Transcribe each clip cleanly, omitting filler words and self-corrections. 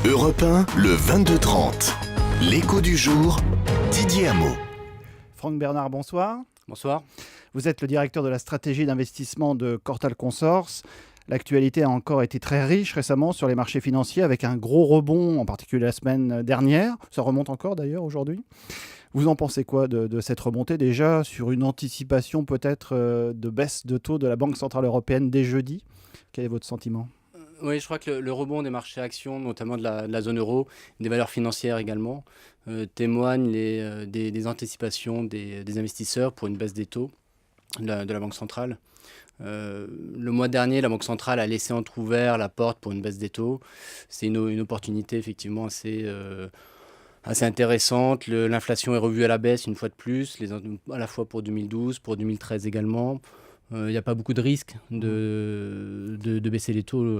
Europe 1, le 22-30. L'écho du jour, Didier Hameau. Franck Bernard, bonsoir. Bonsoir. Vous êtes le directeur de la stratégie d'investissement de Cortal Consors. L'actualité a encore été très riche récemment sur les marchés financiers avec un gros rebond, en particulier la semaine dernière. Ça remonte encore d'ailleurs aujourd'hui. Vous en pensez quoi de cette remontée déjà sur une anticipation peut-être de baisse de taux de la Banque Centrale Européenne dès jeudi? Quel est votre sentiment? Oui, je crois que le rebond des marchés actions, notamment de la zone euro, des valeurs financières également, témoignent des anticipations des investisseurs pour une baisse des taux de la Banque centrale. Le mois dernier, la Banque centrale a laissé entrouvert la porte pour une baisse des taux. C'est une opportunité effectivement assez intéressante. L'inflation est revue à la baisse une fois de plus, à la fois pour 2012, pour 2013 également. Il n'y a pas beaucoup de risques de baisser les taux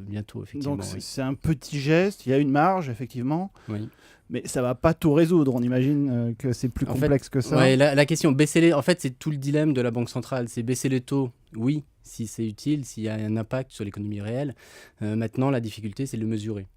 bientôt, effectivement. Donc oui. c'est un petit geste, il y a une marge, effectivement. Oui. Mais ça ne va pas tout résoudre. On imagine que c'est plus complexe que ça. Ouais, la question, en fait, c'est tout le dilemme de la Banque centrale. C'est baisser les taux, oui, si c'est utile, s'il y a un impact sur l'économie réelle. Maintenant, la difficulté, c'est de le mesurer.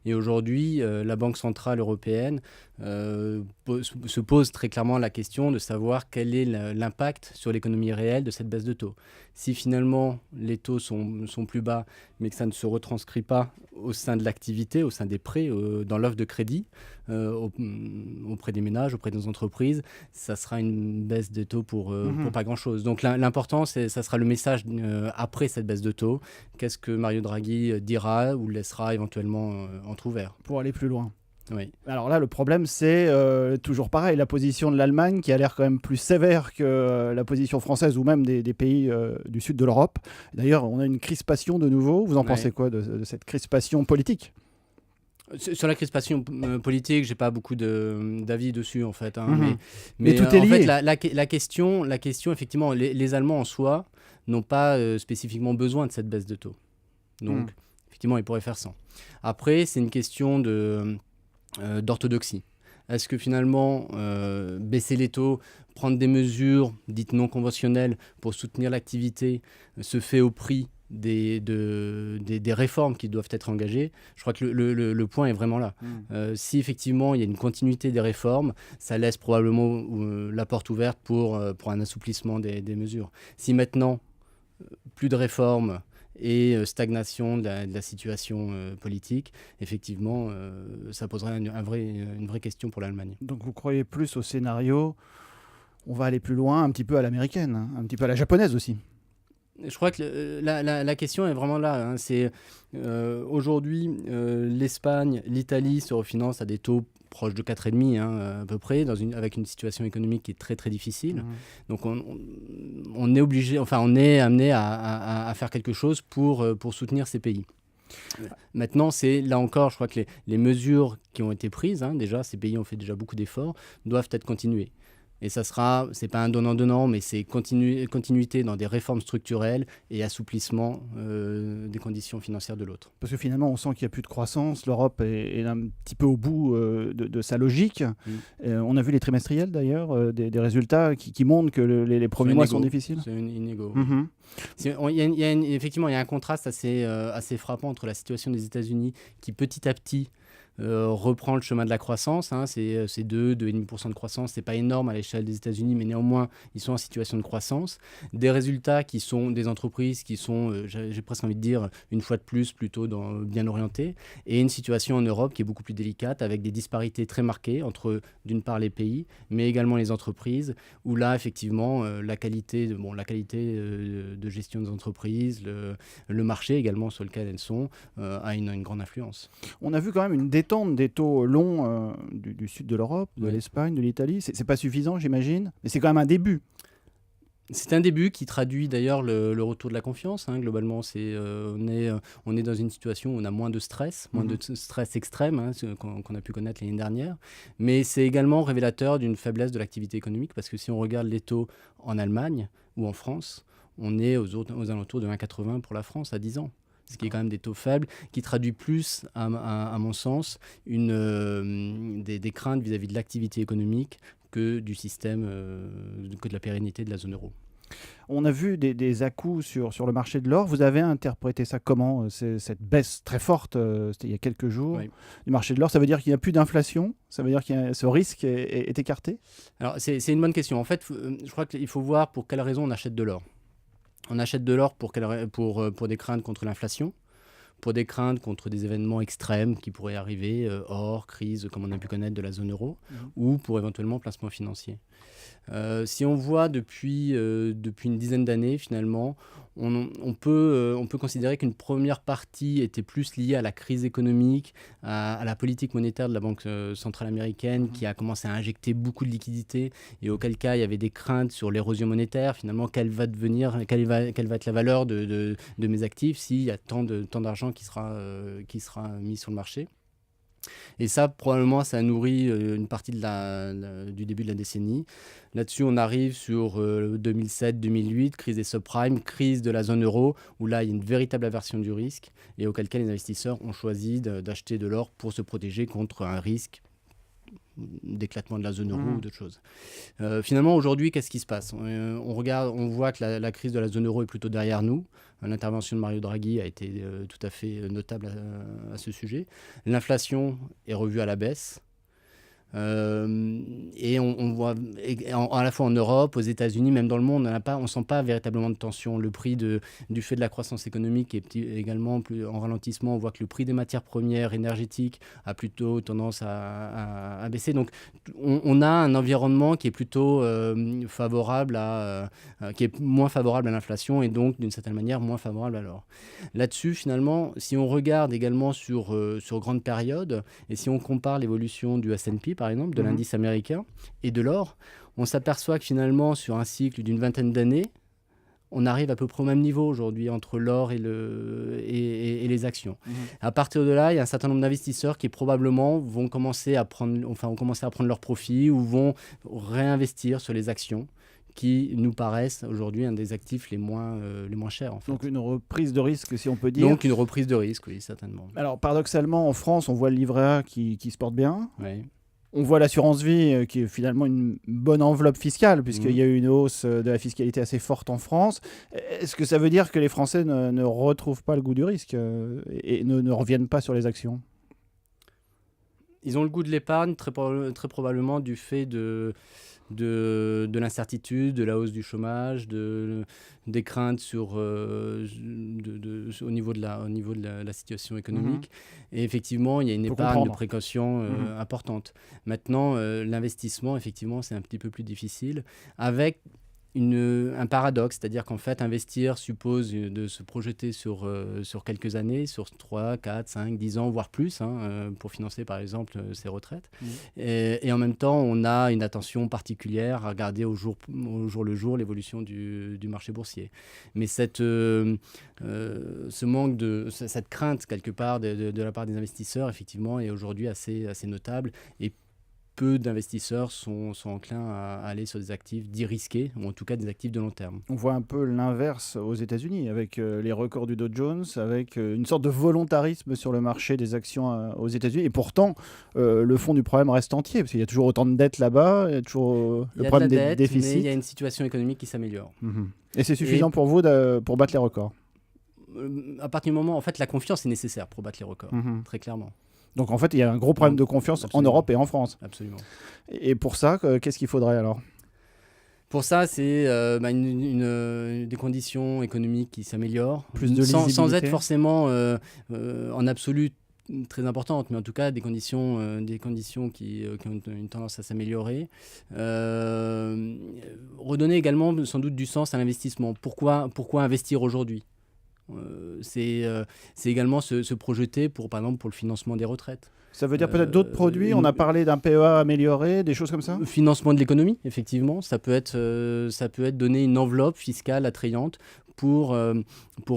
Et aujourd'hui, la Banque centrale européenne se pose très clairement la question de savoir quel est l'impact sur l'économie réelle de cette baisse de taux. Si finalement les taux sont plus bas, mais que ça ne se retranscrit pas au sein de l'activité, au sein des prêts, dans l'offre de crédit, auprès des ménages, auprès des entreprises, ça sera une baisse de taux pour pas grand-chose. Donc l'important, ça sera le message après cette baisse de taux. Qu'est-ce que Mario Draghi dira ou laissera éventuellement entrouvert. Pour aller plus loin. Oui. Alors là, le problème, c'est toujours pareil, la position de l'Allemagne qui a l'air quand même plus sévère que la position française ou même des pays du sud de l'Europe. D'ailleurs, on a une crispation de nouveau. Vous en pensez quoi de cette crispation politique ? Sur la crispation politique, j'ai pas beaucoup d'avis dessus en fait. Mais tout est lié. En fait, la question, effectivement, les Allemands en soi n'ont pas spécifiquement besoin de cette baisse de taux. Donc, effectivement, ils pourraient faire sans. Après, c'est une question d'orthodoxie. Est-ce que finalement, baisser les taux, prendre des mesures dites non conventionnelles pour soutenir l'activité se fait au prix des réformes qui doivent être engagées? Je crois que le point est vraiment là. Si effectivement il y a une continuité des réformes, ça laisse probablement la porte ouverte pour un assouplissement des mesures. Si maintenant, plus de réformes et stagnation de la situation politique, effectivement, ça poserait une vraie question pour l'Allemagne. Donc vous croyez plus au scénario, on va aller plus loin, un petit peu à l'américaine, hein, un petit peu à la japonaise aussi? Je crois que la question est vraiment là. C'est aujourd'hui, l'Espagne, l'Italie se refinancent à des taux proches de 4,5 à peu près, avec une situation économique qui est très très difficile. Donc on est obligé, on est amené à faire quelque chose pour soutenir ces pays. Maintenant, c'est là encore, je crois que les mesures qui ont été prises, déjà, ces pays ont fait déjà beaucoup d'efforts, doivent être continuées. Et ça sera, c'est pas un donnant-donnant, mais c'est continuité dans des réformes structurelles et assouplissement des conditions financières de l'autre. Parce que finalement, on sent qu'il n'y a plus de croissance. L'Europe est un petit peu au bout de sa logique. On a vu les trimestriels d'ailleurs, des résultats qui montrent que les premiers mois sont difficiles. C'est inégaux. Effectivement, il y a un contraste assez frappant entre la situation des États-Unis qui petit à petit reprend le chemin de la croissance. C'est 2,5% de croissance. C'est pas énorme à l'échelle des États-Unis, mais néanmoins, ils sont en situation de croissance. Des résultats qui sont des entreprises qui sont, j'ai presque envie de dire, une fois de plus, plutôt bien orientées. Et une situation en Europe qui est beaucoup plus délicate, avec des disparités très marquées entre, d'une part, les pays, mais également les entreprises, où là, effectivement, la qualité de gestion des entreprises, le marché également sur lequel elles sont, a une grande influence. On a vu quand même une détente des taux longs du sud de l'Europe, de l'Espagne, de l'Italie. C'est pas suffisant, j'imagine, mais c'est quand même un début. C'est un début qui traduit d'ailleurs le retour de la confiance. Globalement, on est dans une situation où on a moins de stress extrême qu'on a pu connaître l'année dernière. Mais c'est également révélateur d'une faiblesse de l'activité économique, parce que si on regarde les taux en Allemagne ou en France, on est aux alentours de 1,80 pour la France à 10 ans. Ce qui est quand même des taux faibles, qui traduit plus, à mon sens, des craintes vis-à-vis de l'activité économique que du système, que de la pérennité de la zone euro. On a vu des à-coups sur le marché de l'or. Vous avez interprété ça comment, cette baisse très forte, c'était il y a quelques jours, du marché de l'or? Ça veut dire qu'il n'y a plus d'inflation? Ça veut dire que ce risque est écarté? Alors, c'est une bonne question. En fait, je crois qu'il faut voir pour quelle raison on achète de l'or. On achète de l'or pour des craintes contre l'inflation, pour des craintes contre des événements extrêmes qui pourraient arriver, crise, comme on a pu connaître de la zone euro, ou pour éventuellement placement financier. Si on voit depuis une dizaine d'années, finalement, on peut considérer qu'une première partie était plus liée à la crise économique, à la politique monétaire de la Banque centrale américaine qui a commencé à injecter beaucoup de liquidités et auquel cas il y avait des craintes sur l'érosion monétaire. Finalement, quelle va être la valeur de mes actifs s'il y a tant d'argent qui sera mis sur le marché. Et ça, probablement, ça a nourri une partie du début de la décennie. Là-dessus, on arrive sur 2007-2008, crise des subprimes, crise de la zone euro, où là, il y a une véritable aversion du risque et auquel cas les investisseurs ont choisi d'acheter de l'or pour se protéger contre un risque d'éclatement de la zone euro ou d'autres choses. Finalement, aujourd'hui, qu'est-ce qui se passe? On voit que la crise de la zone euro est plutôt derrière nous. L'intervention de Mario Draghi a été tout à fait notable à ce sujet. L'inflation est revue à la baisse. Et on voit à la fois en Europe, aux États-Unis, même dans le monde, on ne sent pas véritablement de tension. Le prix du fait de la croissance économique est également plus en ralentissement. On voit que le prix des matières premières énergétiques a plutôt tendance à baisser. Donc on a un environnement qui est plutôt favorable qui est moins favorable à l'inflation et donc d'une certaine manière moins favorable à l'or. Là-dessus, finalement, si on regarde également sur grande période et si on compare l'évolution du S&P par exemple, de l'indice américain et de l'or, on s'aperçoit que finalement, sur un cycle d'une vingtaine d'années, on arrive à peu près au même niveau aujourd'hui entre l'or et les actions. À partir de là, il y a un certain nombre d'investisseurs qui probablement vont commencer à prendre leurs profits ou vont réinvestir sur les actions qui nous paraissent aujourd'hui un des actifs les moins chers. En fait. Donc une reprise de risque, si on peut dire. Donc une reprise de risque, oui, certainement. Alors paradoxalement, en France, on voit le livret A qui se porte bien. Oui. On voit l'assurance vie qui est finalement une bonne enveloppe fiscale, puisqu'il y a eu une hausse de la fiscalité assez forte en France. Est-ce que ça veut dire que les Français ne retrouvent pas le goût du risque et ne reviennent pas sur les actions? Ils ont le goût de l'épargne, très probablement du fait de l'incertitude, de la hausse du chômage, des craintes au niveau de la situation économique. Et effectivement, il y a une épargne de précaution importante. Maintenant, l'investissement, effectivement, c'est un petit peu plus difficile, avec un paradoxe, c'est-à-dire qu'en fait, investir suppose de se projeter sur quelques années, sur 3, 4, 5, 10 ans, voire plus, pour financer par exemple ses retraites. Et en même temps, on a une attention particulière à regarder au jour le jour l'évolution du marché boursier. Mais cette crainte quelque part de la part des investisseurs, effectivement, est aujourd'hui assez notable. Et peu d'investisseurs sont enclins à aller sur des actifs dits risqués, ou en tout cas des actifs de long terme. On voit un peu l'inverse aux États-Unis, avec les records du Dow Jones, avec une sorte de volontarisme sur le marché des actions aux États-Unis. Et pourtant, le fond du problème reste entier, parce qu'il y a toujours autant de dettes là-bas, il y a toujours le problème des déficits. Mais il y a une situation économique qui s'améliore. Et c'est suffisant pour vous pour battre les records? À partir du moment, en fait, la confiance est nécessaire pour battre les records, très clairement. Donc en fait, il y a un gros problème de confiance en Europe et en France. Absolument. Et pour ça, qu'est-ce qu'il faudrait alors? Pour ça, c'est des conditions économiques qui s'améliorent, plus de lisibilité, sans être forcément en absolu très importantes, mais en tout cas des conditions qui ont une tendance à s'améliorer. Redonner également sans doute du sens à l'investissement. Pourquoi investir aujourd'hui ? C'est également se projeter par exemple pour le financement des retraites. Ça veut dire peut-être d'autres produits. On a parlé d'un PEA amélioré, des choses comme ça. Financement de l'économie, effectivement. Ça peut être donner une enveloppe fiscale attrayante pour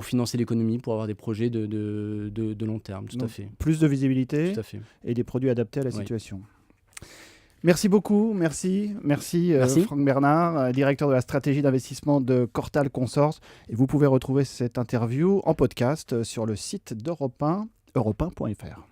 financer l'économie, pour avoir des projets de long terme. Tout à fait. Plus de visibilité. Tout à fait. Et des produits adaptés à la situation. Merci beaucoup, merci. Franck Bernard, directeur de la stratégie d'investissement de Cortal Consors. Et vous pouvez retrouver cette interview en podcast sur le site d'Europe 1, europe1.fr.